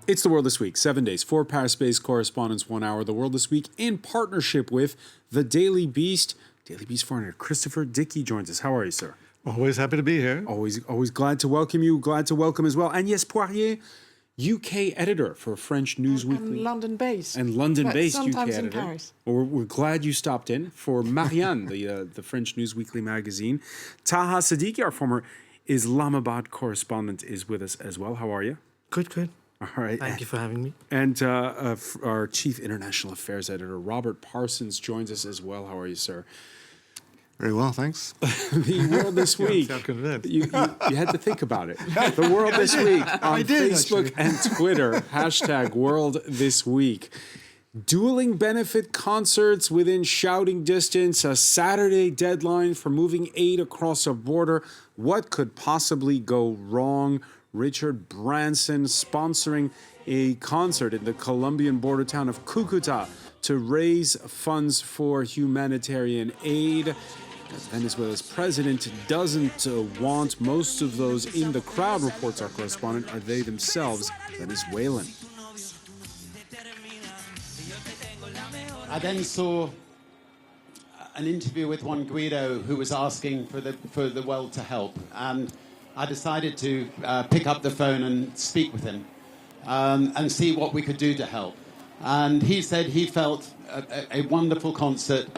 It's The World This Week, 7 days, 4 Paris-based correspondents, 1 hour. The World This Week in partnership with The Daily Beast. Daily Beast foreigner Christopher Dickey joins us. How are you, sir? Always happy to be here. Always glad to welcome you. Glad to welcome as well. Agnès Poirier, UK editor for French News Weekly. And London-based. And London-based UK sometimes editor. in Paris. Well, we're glad you stopped in for Marianne, the French News Weekly magazine. Taha Siddiqui, our former Islamabad correspondent, is with us as well. How are you? Good. All right. Thank you for having me. And our chief international affairs editor, Robert Parsons, joins us as well. How are you, sir? Very well, thanks. The World This Week. Sound convinced. You had to think about it. The World This Week on Facebook and Twitter. # World This Week. Dueling benefit concerts within shouting distance. A Saturday deadline for moving aid across a border. What could possibly go wrong? Richard Branson sponsoring a concert in the Colombian border town of Cúcuta to raise funds for humanitarian aid. Venezuela's president doesn't want most of those in the crowd, reports our correspondent. Are they themselves Venezuelan? I then saw an interview with Juan Guaido, who was asking for the world to help, and I decided to pick up the phone and speak with him and see what we could do to help. And he said he felt a wonderful concert,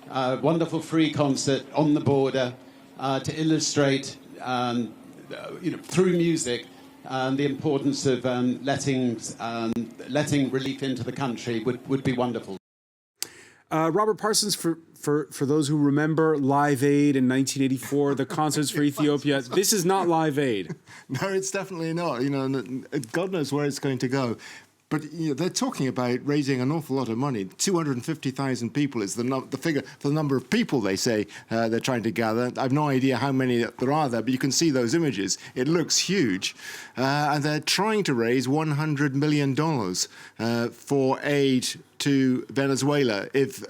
wonderful free concert on the border to illustrate, through music, the importance of letting relief into the country would be wonderful. Robert Parsons, for those who remember Live Aid in 1984, the concerts for Ethiopia, this is not Live Aid. No, it's definitely not. God knows where it's going to go. But they're talking about raising an awful lot of money. 250,000 people is the figure for the number of people they say they're trying to gather. I've no idea how many there are there, but you can see those images. It looks huge. And they're trying to raise $100 million for aid to Venezuela if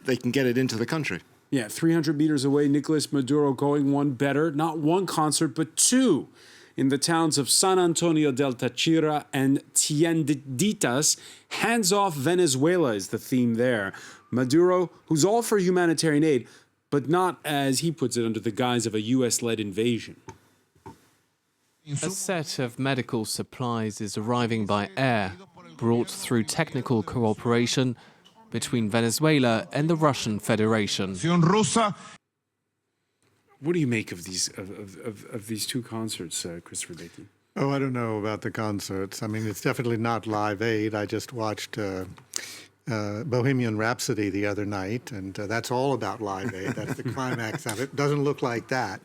they can get it into the country. Yeah, 300 meters away, Nicolas Maduro going one better. Not one concert, but two. In the towns of San Antonio del Táchira and Tienditas. Hands off Venezuela is the theme there. Maduro, who's all for humanitarian aid, but not, as he puts it, under the guise of a U.S.-led invasion. A set of medical supplies is arriving by air, brought through technical cooperation between Venezuela and the Russian Federation. What do you make of these two concerts, Christopher Dickey? Oh, I don't know about the concerts. I mean, it's definitely not Live Aid. I just watched Bohemian Rhapsody the other night, and that's all about Live Aid. That's the climax of it. Doesn't look like that.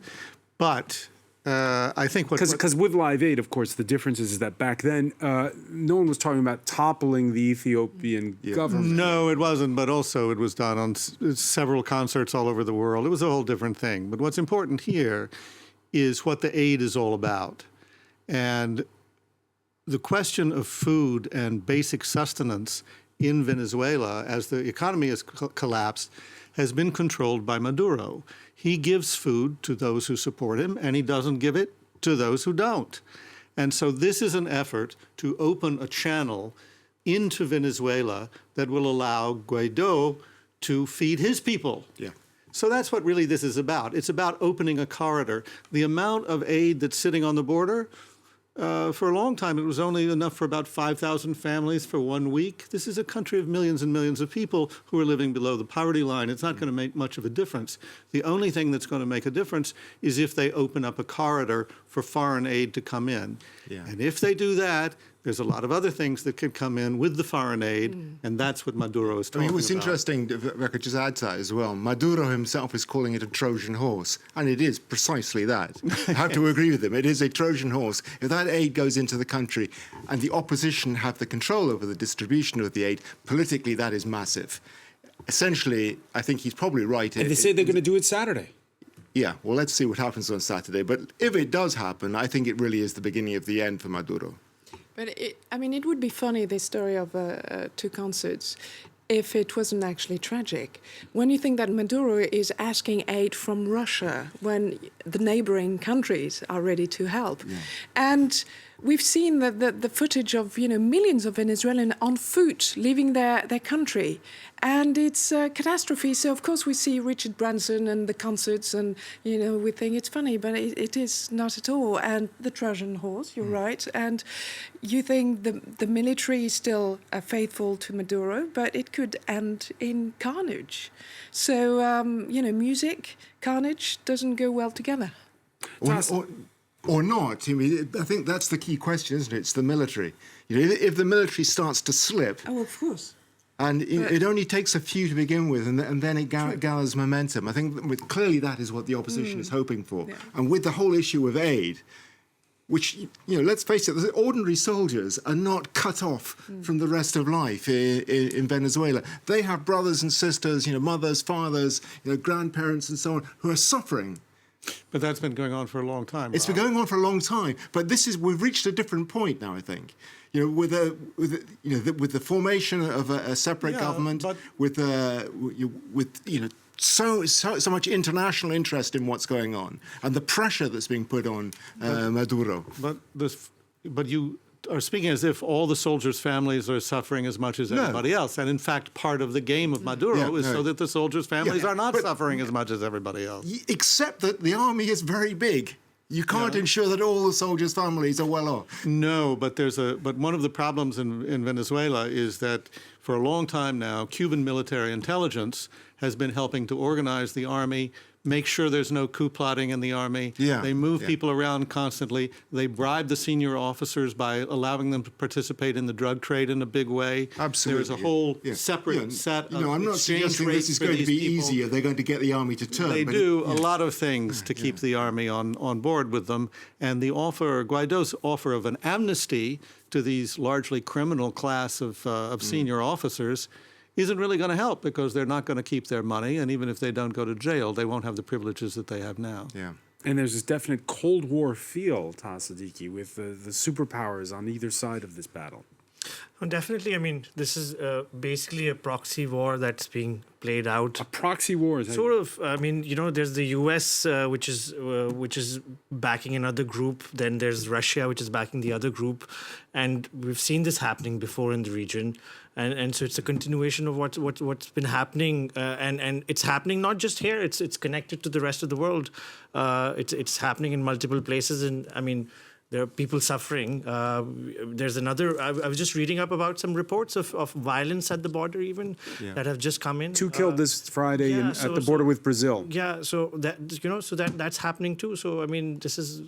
But I think because with Live Aid, of course, the difference is that back then no one was talking about toppling the Ethiopian government. No, it wasn't. But also, it was done on several concerts all over the world. It was a whole different thing. But what's important here is what the aid is all about, and the question of food and basic sustenance in Venezuela, as the economy has collapsed, has been controlled by Maduro. He gives food to those who support him, and he doesn't give it to those who don't. And so this is an effort to open a channel into Venezuela that will allow Guaido to feed his people. Yeah. So that's what really this is about. It's about opening a corridor. The amount of aid that's sitting on the border, for a long time, it was only enough for about 5,000 families for 1 week. This is a country of millions and millions of people who are living below the poverty line. It's not going to make much of a difference. The only thing that's going to make a difference is if they open up a corridor for foreign aid to come in. Yeah. And if they do that, there's a lot of other things that could come in with the foreign aid, and that's what Maduro is talking about. It was interesting, if I could just add to that as well, Maduro himself is calling it a Trojan horse, and it is precisely that. I have to agree with him. It is a Trojan horse. If that aid goes into the country and the opposition have the control over the distribution of the aid, politically that is massive. Essentially, I think he's probably right. And they say they're going to do it Saturday. Yeah, well, let's see what happens on Saturday. But if it does happen, I think it really is the beginning of the end for Maduro. But it would be funny, this story of two concerts, if it wasn't actually tragic. When you think that Maduro is asking aid from Russia when the neighboring countries are ready to help. Yeah. And we've seen the footage of millions of Venezuelans on foot leaving their country, and it's a catastrophe. So of course we see Richard Branson and the concerts, and we think it's funny, but it is not at all. And the Trojan horse, you're right, and you think the military is still faithful to Maduro, but it could end in carnage. So music, carnage doesn't go well together. Or not. I mean, I think that's the key question, isn't it? It's the military. If the military starts to slip, Oh, of course. and it only takes a few to begin with, and then it gathers momentum. I think clearly that is what the opposition is hoping for. Yeah. And with the whole issue of aid, which, let's face it, the ordinary soldiers are not cut off from the rest of life in Venezuela. They have brothers and sisters, mothers, fathers, grandparents and so on, who are suffering. But that's been going on for a long time. It's been going on for a long time, but we've reached a different point now, I think. With the formation of a separate government, with so much international interest in what's going on, and the pressure that's being put on Maduro. But you are speaking as if all the soldiers' families are suffering as much as everybody else. And in fact, part of the game of Maduro is so that the soldiers' families are not suffering as much as everybody else. Except that the army is very big. You can't ensure that all the soldiers' families are well off. No, but one of the problems in Venezuela is that for a long time now, Cuban military intelligence has been helping to organize the army, make sure there's no coup plotting in the army. Yeah, they move people around constantly. They bribe the senior officers by allowing them to participate in the drug trade in a big way. Absolutely. There's a whole separate set of I'm not exchange suggesting rates this is for going to these be people. easier. They're going to get the army to turn. They do a lot of things to keep the army on board with them. And Guaido's offer of an amnesty to these largely criminal class of senior officers isn't really going to help, because they're not going to keep their money, and even if they don't go to jail, they won't have the privileges that they have now. Yeah. And there's this definite Cold War feel, Tasadiki, with the superpowers on either side of this battle. Oh, definitely. I mean, this is basically a proxy war that's being played out. A proxy war is Sort of. I mean, there's the U.S. Which is backing another group. Then there's Russia, which is backing the other group, and we've seen this happening before in the region. And so it's a continuation of what's been happening, and it's happening not just here. It's connected to the rest of the world. It's happening in multiple places, and I mean, there are people suffering. There's another. I was just reading up about some reports of violence at the border, even that have just come in. 2 killed this Friday at the border with Brazil. Yeah, so that's happening too. So I mean, this is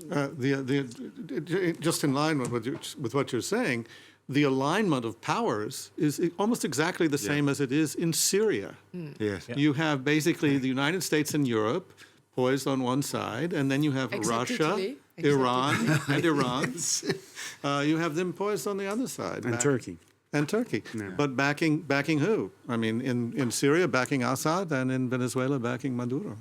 just in line with what you're saying. The alignment of powers is almost exactly the same as it is in Syria. Yes. You have basically the United States and Europe poised on one side, and then you have Russia, Iran, and Iran. You have them poised on the other side. And Turkey. And Turkey. Yeah. But backing who? I mean, in Syria, backing Assad, and in Venezuela, backing Maduro.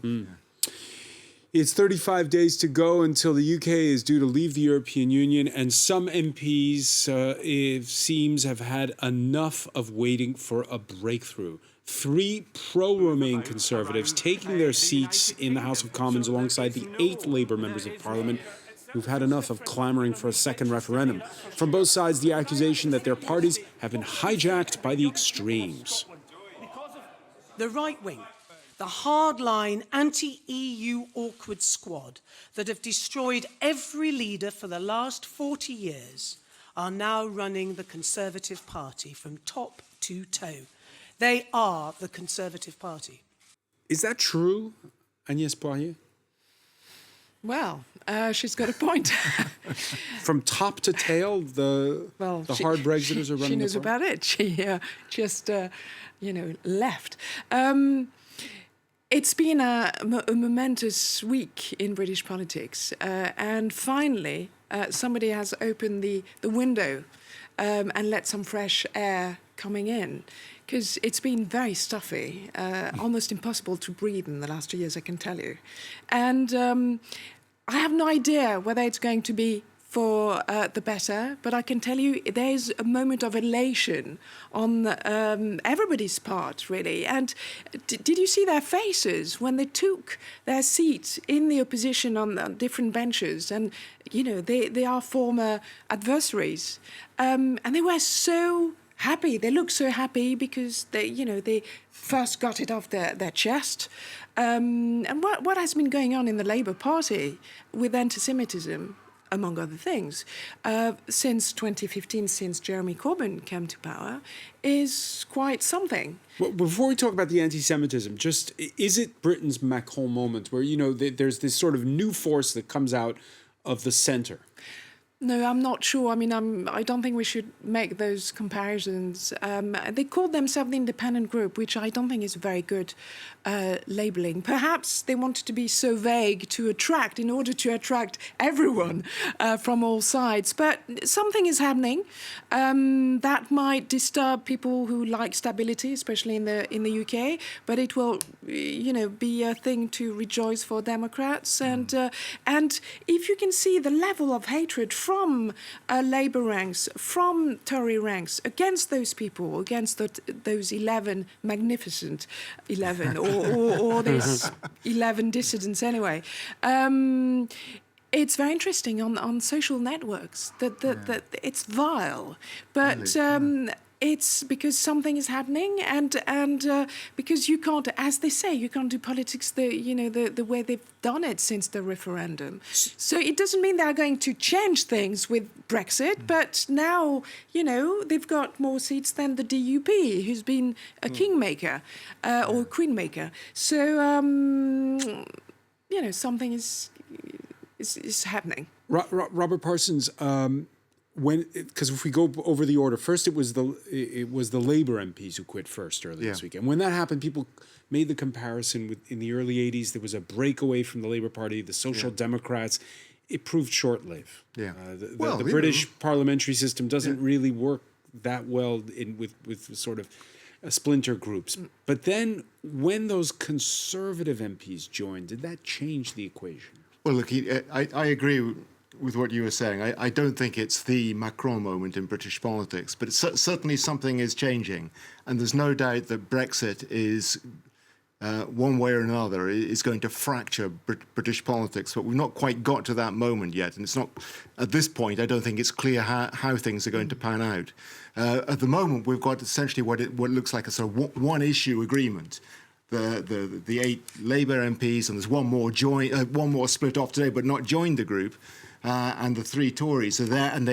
It's 35 days to go until the UK is due to leave the European Union, and some MPs, it seems, have had enough of waiting for a breakthrough. 3 pro-Remain Conservatives taking their seats in the House of Commons alongside the 8 Labour members of Parliament who've had enough of clamouring for a second referendum. From both sides, the accusation that their parties have been hijacked by the extremes. The right wing, the hardline anti-EU awkward squad that have destroyed every leader for the last 40 years are now running the Conservative Party from top to toe. They are the Conservative Party. Is that true, Agnès Poirier? Well, she's got a point. From top to tail, the hard Brexiters are running. She knows the party? about it. She just, left. It's been a momentous week in British politics, and finally somebody has opened the window and let some fresh air coming in, because it's been very stuffy, almost impossible to breathe in the last 2 years, I can tell you. And I have no idea whether it's going to be for the better, but I can tell you there's a moment of elation on everybody's part, really. And did you see their faces when they took their seats in the opposition on different benches? And, you know, they are former adversaries. And they were so happy. They looked so happy because they first got it off their chest. And what has been going on in the Labour Party with anti-Semitism, among other things, since 2015, since Jeremy Corbyn came to power, is quite something. Well, before we talk about the anti-Semitism, is it Britain's Macron moment where, you know, there's this sort of new force that comes out of the centre? No, I'm not sure. I mean, I don't think we should make those comparisons. They called themselves the independent group, which I don't think is very good labelling. Perhaps they wanted to be so vague in order to attract everyone from all sides. But something is happening that might disturb people who like stability, especially in the UK. But it will, you know, be a thing to rejoice for Democrats. And if you can see the level of hatred from Labour ranks, from Tory ranks, against those people, against those 11 magnificent 11, or these 11 dissidents anyway. It's very interesting on social networks that it's vile, but. Really? It's because something is happening, and because you can't, as they say, you can't do politics the way they've done it since the referendum. So it doesn't mean they're going to change things with Brexit, but now, you know, they've got more seats than the DUP, who's been a kingmaker or a queenmaker. So you know, something is happening. Robert Parsons. Because if we go over the order, first it was the Labour MPs who quit first earlier this week, and when that happened, people made the comparison in the early '80s. There was a breakaway from the Labour Party, the Social Democrats. It proved short-lived. Yeah, the British parliamentary system doesn't really work that well with sort of splinter groups. But then, when those Conservative MPs joined, did that change the equation? Well, look, I agree with what you were saying. I don't think it's the Macron moment in British politics, but certainly something is changing. And there's no doubt that Brexit is, one way or another, is going to fracture British politics. But we've not quite got to that moment yet. And it's not, at this point, I don't think it's clear how things are going to pan out. At the moment, we've got essentially what looks like a sort of one-issue agreement. The 8 Labour MPs, and there's one more split off today, but not joined the group. And the 3 Tories are there, and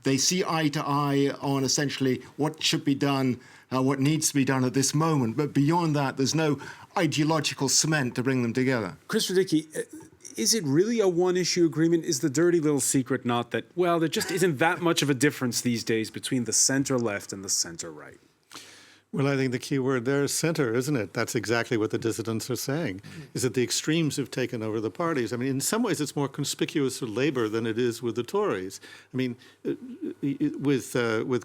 they see eye to eye on essentially what should be done, what needs to be done at this moment. But beyond that, there's no ideological cement to bring them together. Chris Radicki, is it really a one-issue agreement? Is the dirty little secret not that, well, there just isn't that much of a difference these days between the centre-left and the centre-right? Well, I think the key word there is centre, isn't it? That's exactly what the dissidents are saying, is that the extremes have taken over the parties. I mean, in some ways, it's more conspicuous with Labour than it is with the Tories. I mean, with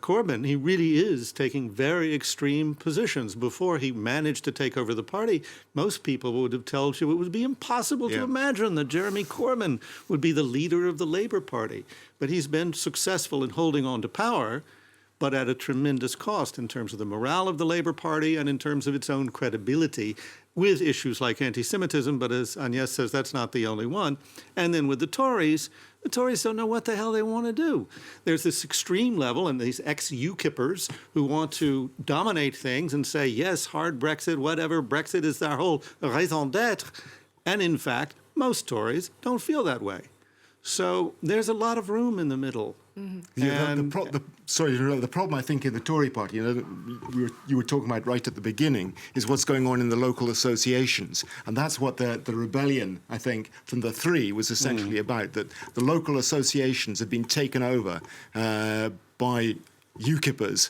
Corbyn, he really is taking very extreme positions. Before he managed to take over the party, most people would have told you it would be impossible to imagine that Jeremy Corbyn would be the leader of the Labour Party. But he's been successful in holding on to power, but at a tremendous cost in terms of the morale of the Labour Party and in terms of its own credibility with issues like anti-Semitism. But as Agnès says, that's not the only one. And then with the Tories don't know what the hell they want to do. There's this extreme level, and these ex-UKIPers who want to dominate things and say, yes, hard Brexit, whatever, Brexit is their whole raison d'etre. And in fact, most Tories don't feel that way. So there's a lot of room in the middle. Mm-hmm. Yeah, the problem I think in the Tory party, you were talking about right at the beginning, is what's going on in the local associations, and that's what the rebellion, I think, from the 3 was essentially about. That the local associations have been taken over by UKIPers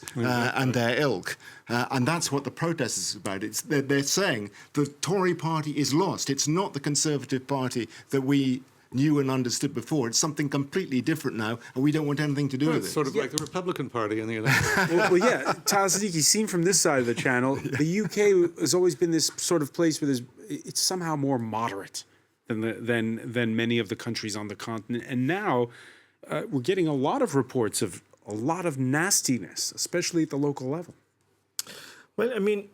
and their ilk, and that's what the protest is about. They're saying the Tory party is lost. It's not the Conservative Party that we knew and understood before. It's something completely different now, and we don't want anything to do with it. It's sort of like the Republican Party in the United States. well, yeah, Tal Siddiqui, seen from this side of the channel, the UK has always been this sort of place where it's somehow more moderate than many of the countries on the continent. And now, we're getting a lot of reports of a lot of nastiness, especially at the local level. Well, I mean,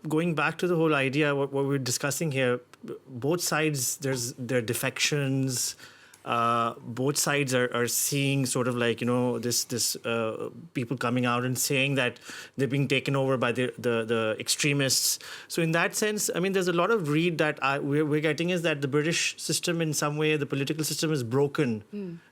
going back to the whole idea, what we're discussing here, both sides, there are defections. Both sides are seeing sort of like, this people coming out and saying that they're being taken over by the extremists. So in that sense, I mean, there's a lot of read that we're getting is that the British system, in some way, the political system is broken.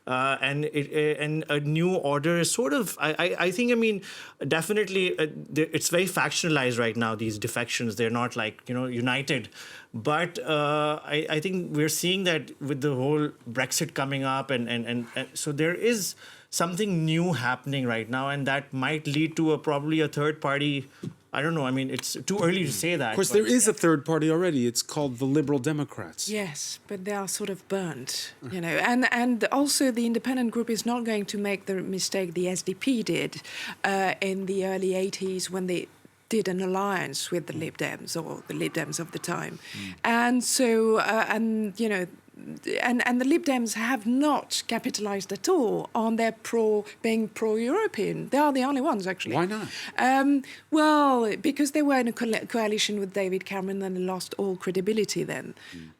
And a new order is sort of, I think, I mean, definitely it's very factionalized right now, these defections. They're not like, united. But I think we're seeing that with the whole Brexit coming up. And so there is something new happening right now. And that might lead to probably a third party. I don't know. I mean, it's too early to say that. Of course, there is a third party already. It's called the Liberal Democrats. Yes, but they are sort of burnt, And also the independent group is not going to make the mistake the SDP did in the early 80s when they did an alliance with the Lib Dems or the Lib Dems of the time. And so, and the Lib Dems have not capitalized at all on their being pro-European. They are the only ones, actually. Why not? Well, because they were in a coalition with David Cameron and lost all credibility then.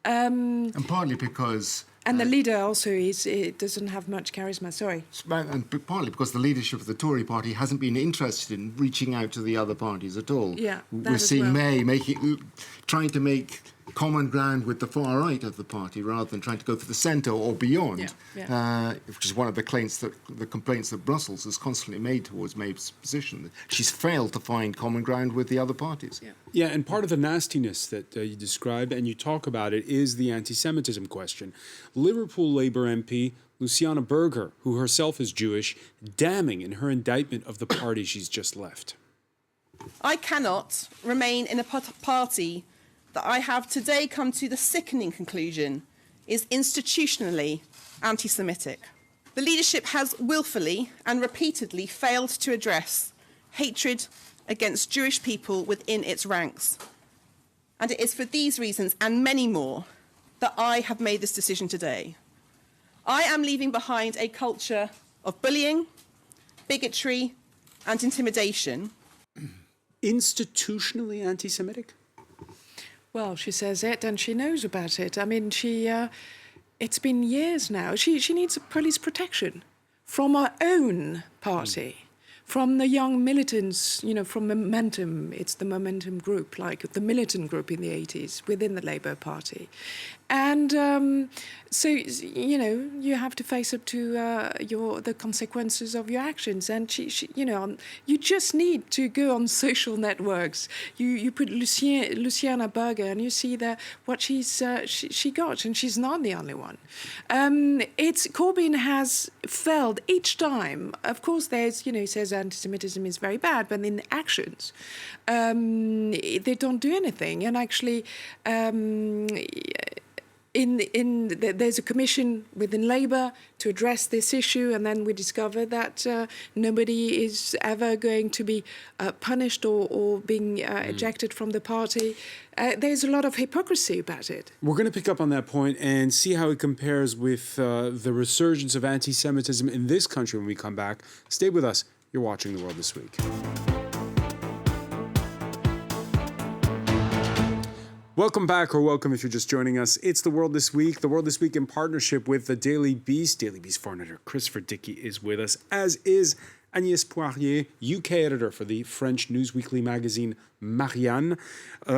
And partly because... And the leader also doesn't have much charisma, sorry. And partly because the leadership of the Tory party hasn't been interested in reaching out to the other parties at all. Yeah, we're seeing May trying to make common ground with the far right of the party rather than trying to go for the centre or beyond, which is one of the complaints that Brussels has constantly made towards May's position. She's failed to find common ground with the other parties. Yeah, and part of the nastiness that you describe and you talk about it is the anti-Semitism question. Liverpool Labour MP Luciana Berger, who herself is Jewish, damning in her indictment of the party she's just left. I cannot remain in a party that I have today come to the sickening conclusion is institutionally anti-Semitic. The leadership has willfully and repeatedly failed to address hatred against Jewish people within its ranks. And it is for these reasons and many more that I have made this decision today. I am leaving behind a culture of bullying, bigotry, and intimidation. Institutionally anti-Semitic? Well, she says it and she knows about it. I mean, it's been years now. She needs police protection from her own party, from the young militants, from Momentum. It's the Momentum group, like the militant group in the 80s within the Labour Party. And so, you have to face up to the consequences of your actions. And, you just need to go on social networks. You put Luciana Berger and you see what she got, and she's not the only one. Corbyn has failed each time. Of course, there's, he says anti-Semitism is very bad, but in actions, they don't do anything. And actually, there's a commission within Labour to address this issue, and then we discover that nobody is ever going to be punished or being ejected from the party. There's a lot of hypocrisy about it. We're going to pick up on that point and see how it compares with the resurgence of anti-Semitism in this country when we come back. Stay with us. You're watching The World This Week. Welcome back, or welcome if you're just joining us. It's The World This Week. The World This Week in partnership with the Daily Beast. Daily Beast foreign editor Christopher Dickey is with us, as is Agnès Poirier, UK editor for the French news weekly magazine Marianne.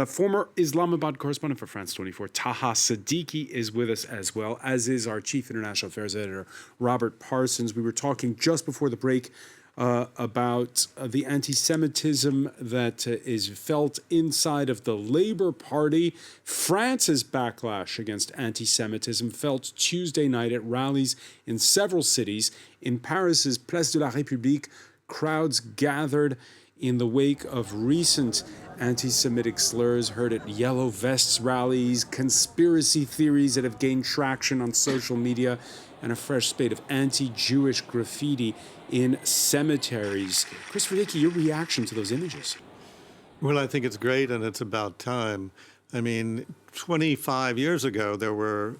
Former Islamabad correspondent for France 24, Taha Siddiqui, is with us as well, as is our chief international affairs editor, Robert Parsons. We were talking just before the break about the anti-Semitism that is felt inside of the Labour Party. France's backlash against anti-Semitism felt Tuesday night at rallies in several cities. In Paris's Place de la République, crowds gathered in the wake of recent anti-Semitic slurs heard at Yellow Vests rallies, conspiracy theories that have gained traction on social media, and a fresh spate of anti-Jewish graffiti in cemeteries. Christopher Dickey, your reaction to those images? Well, I think it's great, and it's about time. I mean, 25 years ago, there were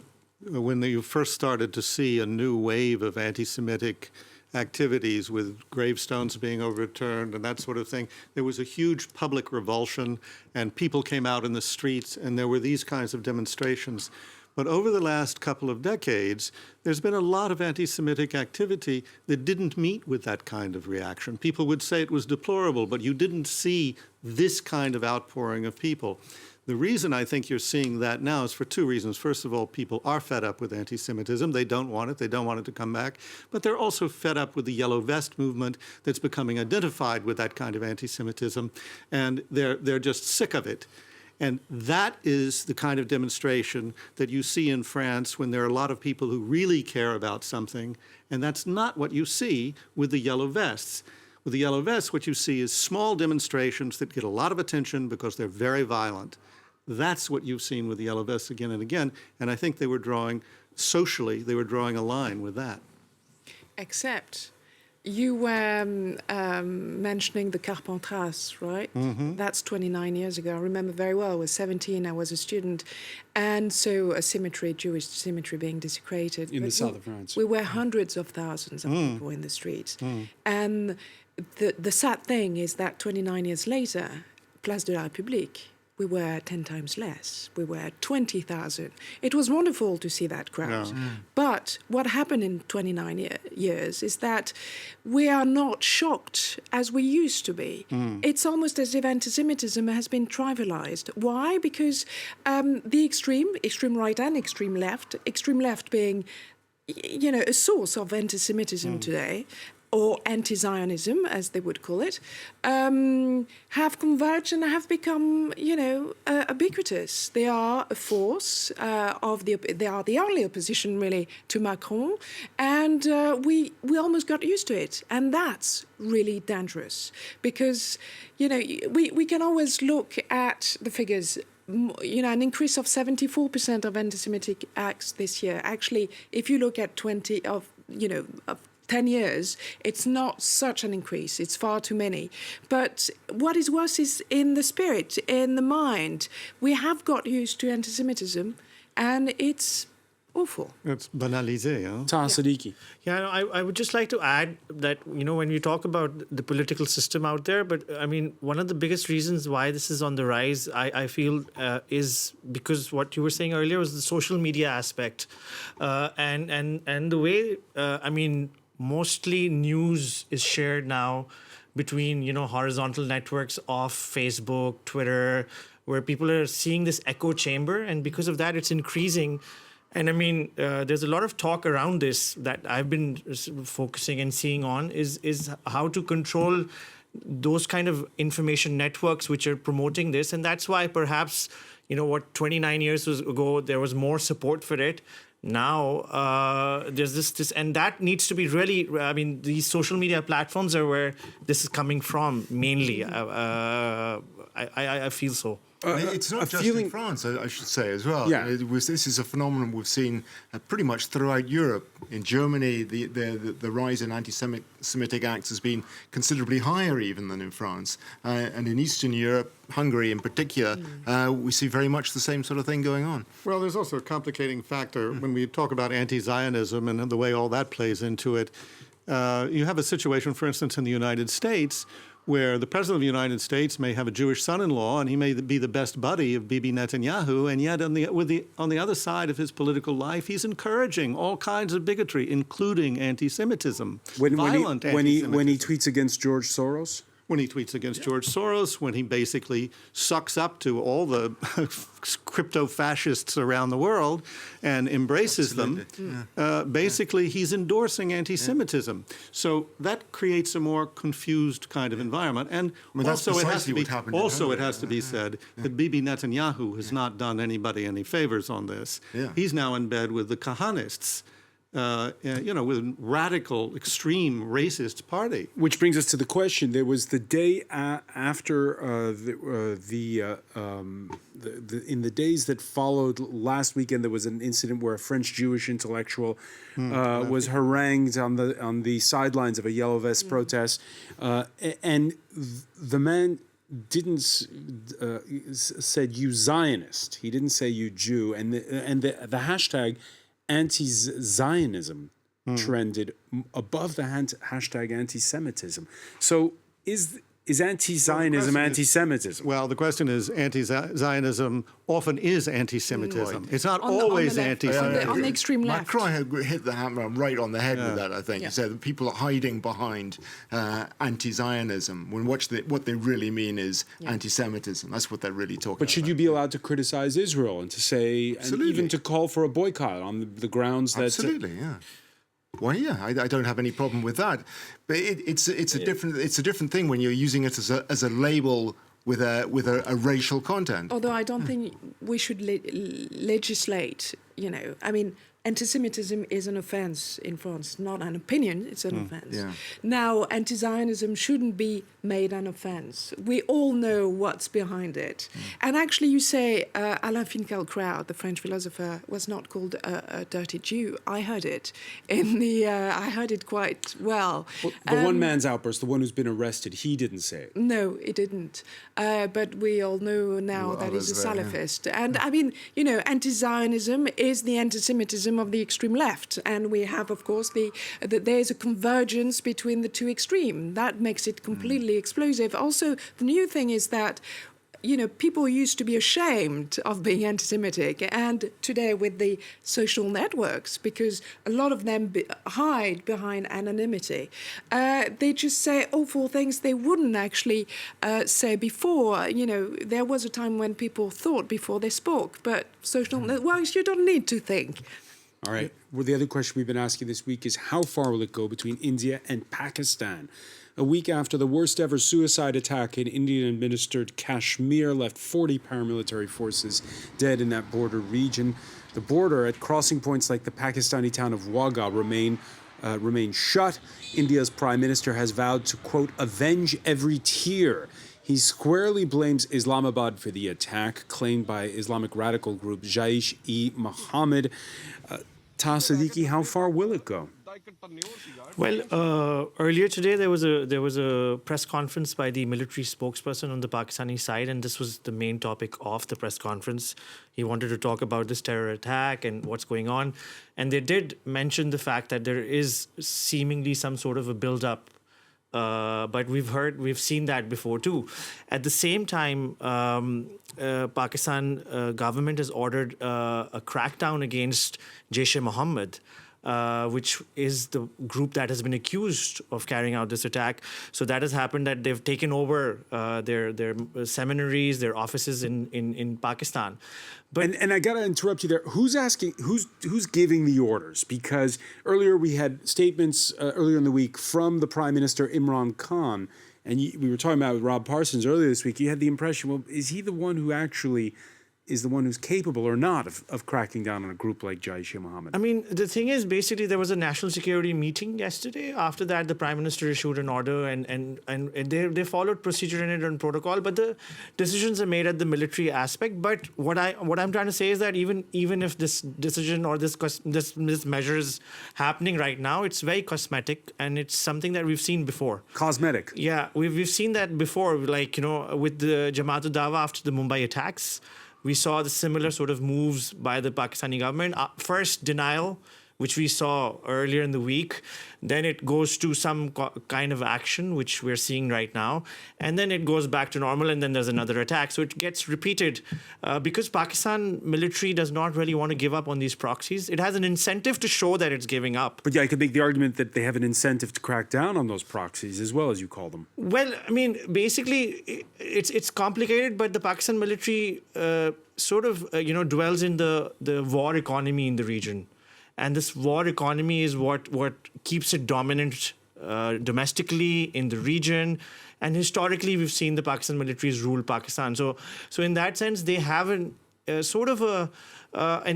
when you first started to see a new wave of anti-Semitic activities with gravestones being overturned and that sort of thing, there was a huge public revulsion and people came out in the streets and there were these kinds of demonstrations. But over the last couple of decades, there's been a lot of anti-Semitic activity that didn't meet with that kind of reaction. People would say it was deplorable, but you didn't see this kind of outpouring of people. The reason I think you're seeing that now is for two reasons. First of all, people are fed up with anti-Semitism. They don't want it. They don't want it to come back. But they're also fed up with the Yellow Vest movement that's becoming identified with that kind of anti-Semitism. And they're just sick of it. And that is the kind of demonstration that you see in France when there are a lot of people who really care about something. And that's not what you see with the Yellow Vests. With the Yellow Vests, what you see is small demonstrations that get a lot of attention because they're very violent. That's what you've seen with the Yellow Vests again and again. And I think they were drawing, socially, they were drawing a line with that. Except you were mentioning the Carpentras, right? Mm-hmm. That's 29 years ago. I remember very well. I was 17. I was a student. And so a cemetery, Jewish cemetery being desecrated. In the south of France. We were hundreds of thousands of people in the streets. And the sad thing is that 29 years later, Place de la République, we were 10 times less. We were 20,000. It was wonderful to see that crowd. Yeah. But what happened in 29 years is that we are not shocked as we used to be. It's almost as if anti-Semitism has been trivialized. Why? Because the extreme right and extreme left being, you know, a source of anti-Semitism today, or anti-Zionism, as they would call it, have converged and have become, you know, ubiquitous. They are a force they are the only opposition really to Macron, and we almost got used to it, and that's really dangerous because, you know, we can always look at the figures. You know, an increase of 74% of anti-Semitic acts this year. Actually, if you look at 10 years, it's not such an increase. It's far too many. But what is worse is in the spirit, in the mind. We have got used to anti-Semitism, and it's awful. It's banalisé, huh? Taha Siddiqui. Yeah, I would just like to add that, you know, when we talk about the political system out there, but I mean, one of the biggest reasons why this is on the rise, I feel, is because what you were saying earlier was the social media aspect. And the way, I mean, mostly news is shared now between, you know, horizontal networks of Facebook, Twitter, where people are seeing this echo chamber. And because of that, it's increasing. And I mean, there's a lot of talk around this that I've been focusing and seeing on is how to control those kind of information networks which are promoting this. And that's why perhaps, you know, what 29 years ago, there was more support for it. Now there's this, and that needs to be really, I mean, these social media platforms are where this is coming from mainly. I feel so. It's not just in France, I should say, as well. Yeah. This is a phenomenon we've seen pretty much throughout Europe. In Germany, the rise in anti-Semitic acts has been considerably higher even than in France. And in Eastern Europe, Hungary in particular, we see very much the same sort of thing going on. Well, there's also a complicating factor when we talk about anti-Zionism and the way all that plays into it. You have a situation, for instance, in the United States, where the president of the United States may have a Jewish son-in-law, and he may be the best buddy of Bibi Netanyahu, and yet on the other side of his political life, he's encouraging all kinds of bigotry, including anti-Semitism, violent anti-Semitism. When he tweets against George Soros? When he tweets against George Soros, when he basically sucks up to all the crypto-fascists around the world and embraces them, basically he's endorsing anti-Semitism. So that creates a more confused kind of environment. And also it has to be said that Bibi Netanyahu has not done anybody any favors on this. Yeah. He's now in bed with the Kahanists. You know, with a radical, extreme racist party. Which brings us to the question. There was the day after in the days that followed last weekend, there was an incident where a French Jewish intellectual was harangued on the sidelines of a Yellow Vest protest, and the man didn't said "you Zionist." He didn't say "you Jew," and the hashtag anti-Zionism trended above the hashtag anti-Semitism. So is anti-Zionism anti-Semitism? Well, the question is, anti-Zionism often is anti-Semitism. It's not always anti-Semitism. On the extreme left. Macron hit the hammer right on the head with that, I think. He said that people are hiding behind anti-Zionism when what they really mean is anti-Semitism. That's what they're really talking about. But should you be allowed to criticize Israel and to say, and even to call for a boycott on the grounds that... Absolutely, yeah. Well, yeah, I don't have any problem with that, but it's a different thing when you're using it as a label with a racial content. Although I don't think we should legislate. I mean, anti-Semitism is an offence in France, not an opinion. It's an offence. Yeah. Now, anti-Zionism shouldn't be made an offence. We all know what's behind it. And actually, you say Alain Finkielkraut, the French philosopher, was not called a dirty Jew. I heard it I heard it quite well. The one man's outburst, the one who's been arrested, he didn't say it. No, he didn't. But we all know now that he's a Salafist. And I mean, anti-Zionism is the anti-Semitism of the extreme left, and we have, of course, there's a convergence between the two extremes. That makes it completely explosive. Also, the new thing is that people used to be ashamed of being anti-Semitic, and today with the social networks, because a lot of them hide behind anonymity, they just say awful things they wouldn't actually say before. There was a time when people thought before they spoke, but social networks, you don't need to think. All right. Well, the other question we've been asking this week is how far will it go between India and Pakistan? A week after the worst ever suicide attack in Indian-administered Kashmir left 40 paramilitary forces dead in that border region. The border at crossing points like the Pakistani town of Wagah remain shut. India's prime minister has vowed to, quote, avenge every tear. He squarely blames Islamabad for the attack claimed by Islamic radical group Jaish-e-Mohammed. Siddiqui, how far will it go? Well, earlier today there was a press conference by the military spokesperson on the Pakistani side, and this was the main topic of the press conference. He wanted to talk about this terror attack and what's going on, and they did mention the fact that there is seemingly some sort of a build-up. But we've seen that before too. At the same time, Pakistan government has ordered a crackdown against Jaish-e-Mohammed, which is the group that has been accused of carrying out this attack. So that has happened, that they've taken over their seminaries, their offices in Pakistan. But and I gotta interrupt you there. Who's giving the orders? Because earlier we had statements earlier in the week from the Prime Minister Imran Khan, and we were talking about Rob Parsons earlier this week. You had the impression, well, is he the one who actually is the one who's capable or not of cracking down on a group like Jaish-e-Mohammed? I mean, the thing is, basically, there was a national security meeting yesterday. After that, the Prime Minister issued an order, and they followed procedure in it and protocol. But the decisions are made at the military aspect. But what I'm trying to say is that even if this decision or this measure is happening right now, it's very cosmetic, and it's something that we've seen before. Cosmetic. Yeah, we've seen that before, like, with the Jamaat-ud-Dawa after the Mumbai attacks. We saw the similar sort of moves by the Pakistani government. First, denial, which we saw earlier in the week. Then it goes to some kind of action, which we're seeing right now. And then it goes back to normal, and then there's another attack. So it gets repeated because Pakistan military does not really want to give up on these proxies. It has an incentive to show that it's giving up. But yeah, I could make the argument that they have an incentive to crack down on those proxies as well, as you call them. Well, I mean, basically, it's complicated, but the Pakistan military sort of, dwells in the war economy in the region. And this war economy is what keeps it dominant domestically in the region. And historically, we've seen the Pakistan militaries rule Pakistan. So in that sense, they have an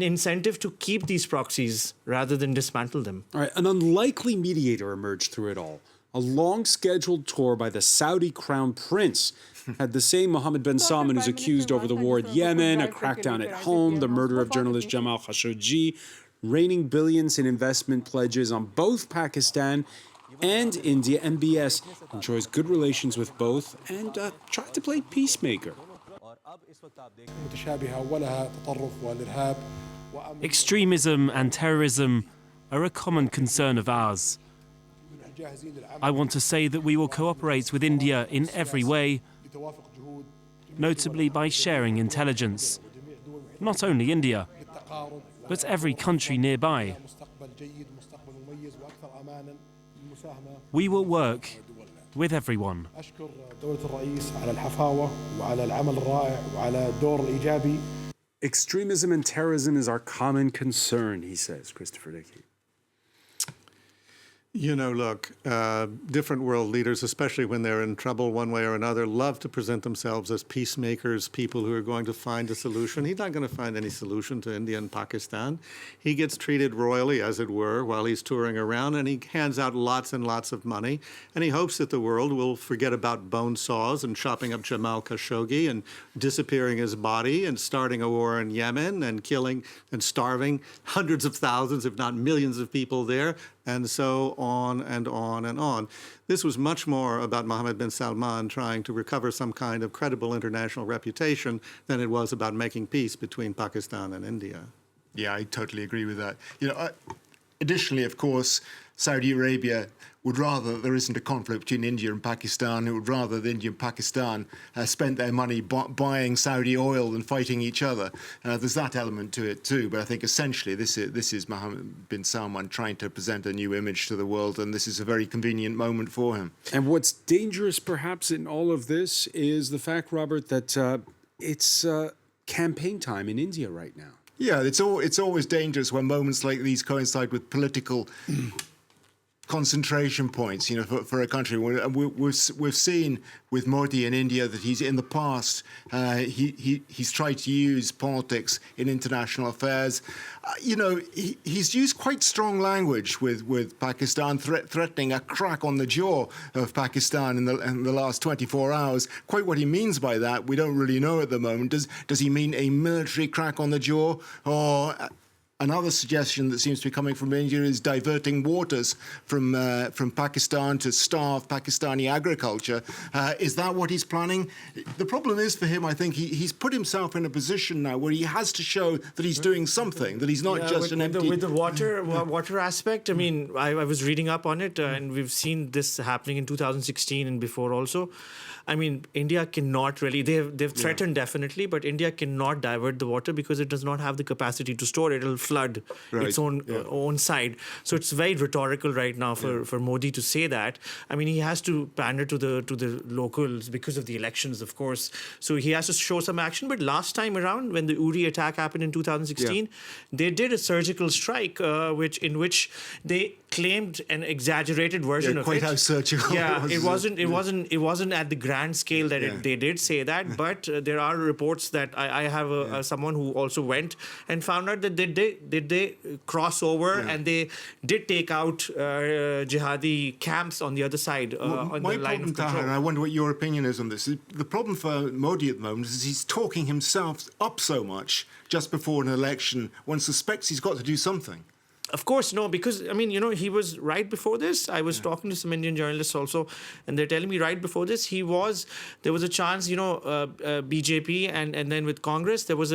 incentive to keep these proxies rather than dismantle them. All right, an unlikely mediator emerged through it all. A long-scheduled tour by the Saudi crown prince had the same Mohammed bin Salman who's accused over the war in Yemen, a crackdown at home, the murder of journalist Jamal Khashoggi, raining billions in investment pledges on both Pakistan and India. MBS enjoys good relations with both and tried to play peacemaker. Extremism and terrorism are a common concern of ours. I want to say that we will cooperate with India in every way, notably by sharing intelligence. Not only India, but every country nearby. We will work with everyone. Extremism and terrorism is our common concern, he says, Christopher Dickey. You know, look, different world leaders, especially when they're in trouble one way or another, love to present themselves as peacemakers, people who are going to find a solution. He's not going to find any solution to India and Pakistan. He gets treated royally, as it were, while he's touring around, and he hands out lots and lots of money. And he hopes that the world will forget about bone saws and chopping up Jamal Khashoggi and disappearing his body and starting a war in Yemen and killing and starving hundreds of thousands, if not millions of people there, and so on and on and on. This was much more about Mohammed bin Salman trying to recover some kind of credible international reputation than it was about making peace between Pakistan and India. Yeah, I totally agree with that. You know, additionally, of course, Saudi Arabia would rather that there isn't a conflict between India and Pakistan. It would rather that India and Pakistan spent their money buying Saudi oil than fighting each other. There's that element to it too. But I think essentially this is Mohammed bin Salman trying to present a new image to the world, and this is a very convenient moment for him. And what's dangerous perhaps in all of this is the fact, Robert, that it's campaign time in India right now. Yeah, it's always dangerous when moments like these coincide with political concentration points, you know, for a country. We've seen with Modi in India that he's in the past he's tried to use politics in international affairs. You know, he's used quite strong language with Pakistan, threatening a crack on the jaw of Pakistan in the last 24 hours. Quite what he means by that, we don't really know at the moment. Does he mean a military crack on the jaw, or another suggestion that seems to be coming from India is diverting waters from Pakistan to starve Pakistani agriculture? Is that what he's planning? The problem is for him, I think he's put himself in a position now where he has to show that he's doing something, that he's not just an empty... With the water aspect, I mean, I was reading up on it, and we've seen this happening in 2016 and before also. I mean, India cannot really, they've threatened definitely, but India cannot divert the water because it does not have the capacity to store it. It'll flood its own side. So it's very rhetorical right now for Modi to say that. I mean, he has to pander to the locals because of the elections, of course. So he has to show some action. But last time around, when the Uri attack happened in 2016, they did a surgical strike, in which they claimed an exaggerated version of it. Quite how surgical. Yeah, it wasn't at the grand scale that they did say that, but there are reports that I have someone who also went and found out that they did cross over and they did take out jihadi camps on the other side on the line of control. And I wonder what your opinion is on this. The problem for Modi at the moment is he's talking himself up so much just before an election. One suspects he's got to do something. Of course, no, because, I mean, you know, he was right before this. I was talking to some Indian journalists also, and they're telling me right before this, there was a chance, you know, BJP and then with Congress, it was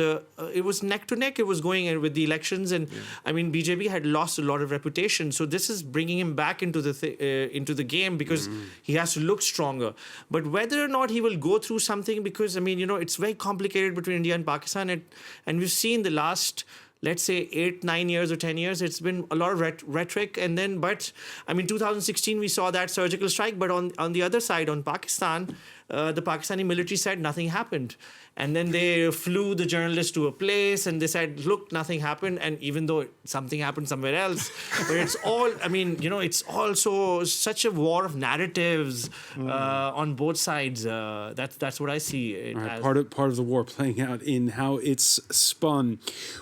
neck to neck. It was going with the elections. And I mean, BJP had lost a lot of reputation. So this is bringing him back into the game because he has to look stronger. But whether or not he will go through something, because, I mean, you know, it's very complicated between India and Pakistan. And we've seen the last, let's say 8, 9 years or 10 years, it's been a lot of rhetoric. But I mean, 2016, we saw that surgical strike. But on the other side, on Pakistan, the Pakistani military said nothing happened. And then they flew the journalists to a place and they said, look, nothing happened. And even though something happened somewhere else, but it's all, I mean, you know, it's also such a war of narratives on both sides. That's what I see it as. Part of the war playing out in how it's spun.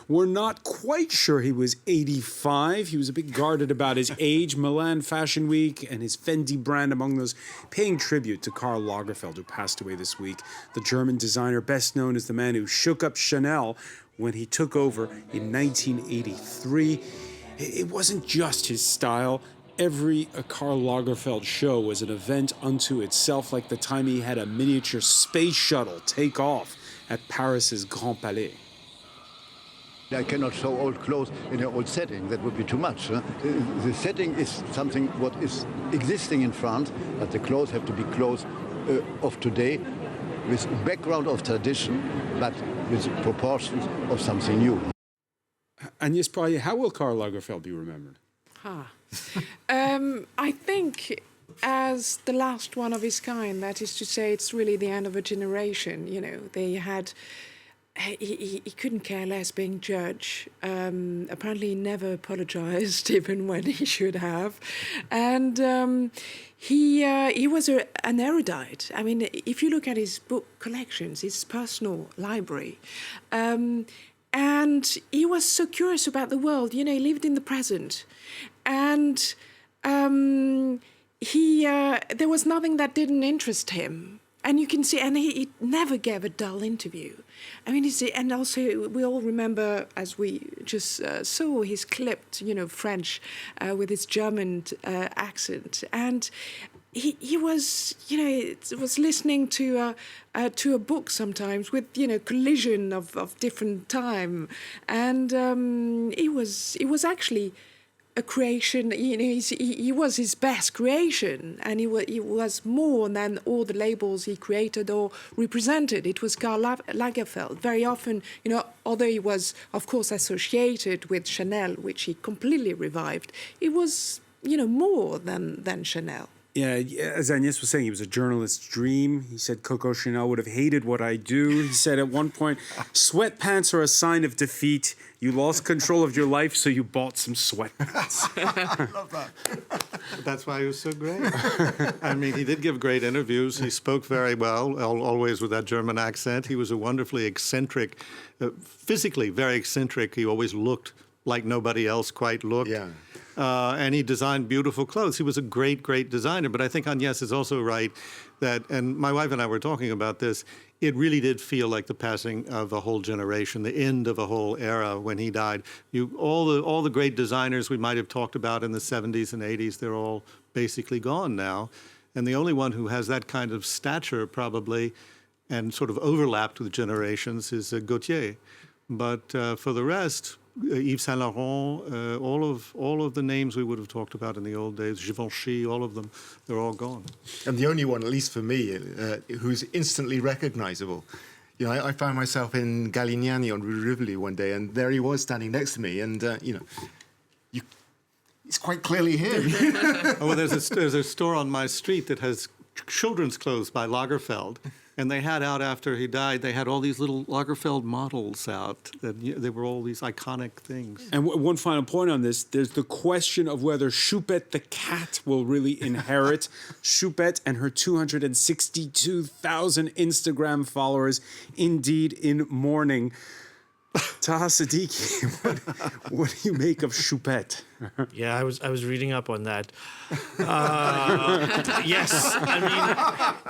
We're not quite sure he was 85. He was a bit guarded about his age. Milan Fashion Week and his Fendi brand among those paying tribute to Karl Lagerfeld, who passed away this week. The German designer, best known as the man who shook up Chanel when he took over in 1983. It wasn't just his style. Every Karl Lagerfeld show was an event unto itself, like the time he had a miniature space shuttle take off at Paris's Grand Palais. I cannot show old clothes in an old setting. That would be too much. Huh? The setting is something what is existing in France, but the clothes have to be clothes of today, with background of tradition, but with proportions of something new. Agnès Poirier, how will Karl Lagerfeld be remembered? I think as the last one of his kind, that is to say, it's really the end of a generation. You know, they had... He couldn't care less being judge. Apparently he never apologized, even when he should have. And he was an erudite. I mean, if you look at his book collections, his personal library, and he was so curious about the world. You know, he lived in the present. And there was nothing that didn't interest him. And you can see, and he never gave a dull interview. I mean, and also we all remember, as we just saw, his clipped, French with his German accent, and he was, was listening to a book sometimes with, collision of different time, and he was actually a creation. He was his best creation, and he was more than all the labels he created or represented. It was Karl Lagerfeld. Very often, although he was, of course, associated with Chanel, which he completely revived, it was, more than Chanel. Yeah, as Agnès was saying, he was a journalist's dream. He said Coco Chanel would have hated what I do. He said at one point, sweatpants are a sign of defeat. You lost control of your life, so you bought some sweatpants. I love that. That's why he was so great. I mean, he did give great interviews. He spoke very well, always with that German accent. He was a wonderfully eccentric, physically very eccentric. He always looked like nobody else quite looked. Yeah. And he designed beautiful clothes. He was a great, great designer. But I think Agnès is also right that, and my wife and I were talking about this, it really did feel like the passing of a whole generation, the end of a whole era when he died. All the great designers we might have talked about in the 70s and 80s, they're all basically gone now. And the only one who has that kind of stature probably and sort of overlapped with generations is Gautier. But for the rest, Yves Saint Laurent, all of the names we would have talked about in the old days, Givenchy, all of them, they're all gone. And the only one, at least for me, who's instantly recognizable. I found myself in Galignani on Rue Rivoli one day, and there he was standing next to me, and it's quite clearly him. Well, there's a store on my street that has children's clothes by Lagerfeld. And they had out after he died, they had all these little Lagerfeld models out. They were all these iconic things. And one final point on this, there's the question of whether Choupette the cat will really inherit. Choupette and her 262,000 Instagram followers, indeed in mourning. Taha Siddiqui, what do you make of Choupette? Yeah, I was reading up on that. Yes, I mean,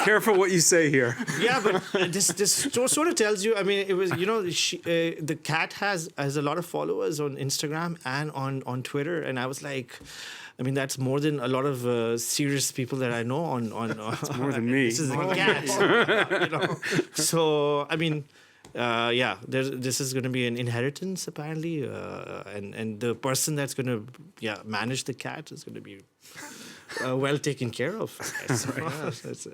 careful what you say here. Yeah, but this sort of tells you. I mean, it was the cat has a lot of followers on Instagram and on Twitter, and I was like, I mean, that's more than a lot of serious people that I know on. It's more than me. This is the cat. So I mean. This is going to be an inheritance apparently, and the person that's going to manage the cat is going to be well taken care of.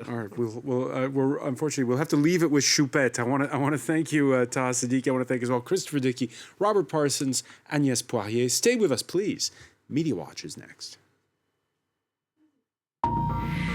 All right, we'll unfortunately we'll have to leave it with Choupette. I want to thank you, Taha Siddiqui. I want to thank as well Christopher Dickey, Robert Parsons, Agnès Poirier. Stay with us, please. Media Watch is next.